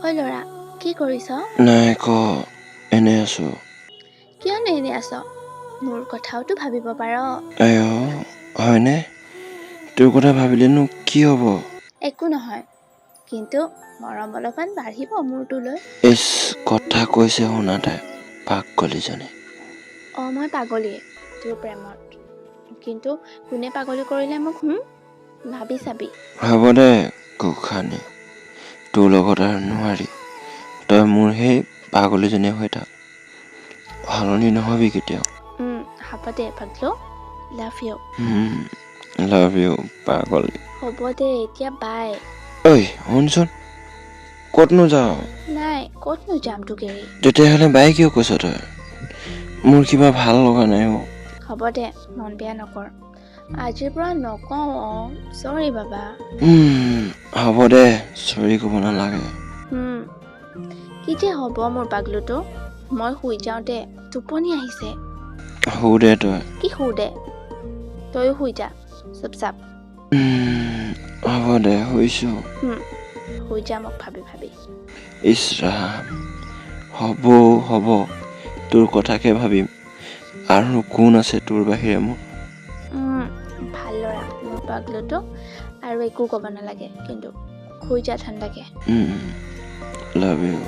ঐ ল'ৰা কি কৰিছ? নাই ক এনে আছো। কিয়নো এনে আছ? মোৰ কথাওতো ভাবিব পাৰ। আই হয়নে? তোৰ কথা ভাবিলেনো কি হ'ব? একো নহয়, কিন্তু মৰম অলপমান বাঢ়িব মোৰটোলৈ। ইচ কথা কৈছে শুনা তাই পাগলীজনী। মই পাগলীয়ে তোৰ প্ৰেমত, কিন্তু কোনে পাগলী কৰিলে মোক ভাবি চাবি। হ'ব দে গোসানী, তোৰ লগত আৰু নোৱাৰি। তই মোৰ সেই পাগলীজনী হৈ থাক, সলনি নহবি কেতিয়াও। হ'ব দে পাগলো, লাভ ইউ। লাভ ইউ পাগলী। হ'ব দে এতিয়া বাই। ঐ শুনচোন, ক'তনো যাৱ? নাই ক'তনো যাম তোক এৰি। তেতিয়াহ'লে বাই কিয় কৈছ তই? মোৰ কিবা ভাল লগা নাই অ'। হ'ব দে মন বেয়া নকৰ, আজিৰ পৰা নকওঁ। চৰি বাবা। হ'ব দে চৰি ক'ব নালাগে। কি যে হ'ব মোৰ পাগলুটো, মই শুই যাওঁ দে, টোপনি আহিছে। শু দে তই। কি শু দে? তয়ো শুই যা চুপচাপ। হ'ব দে শুইছো। শুই যা মোক ভাবি ভাবি। ইচ ৰাম, হ'ব তোৰ কথাকে ভাবিম, আৰু কোন আছে তোৰ বাহিৰে মোৰ? ভাল ল'ৰা মোৰ পাগলুটো, আৰু একো ক'ব নালাগে, কিন্তু শুই যা ঠাণ্ডাকে। Love you.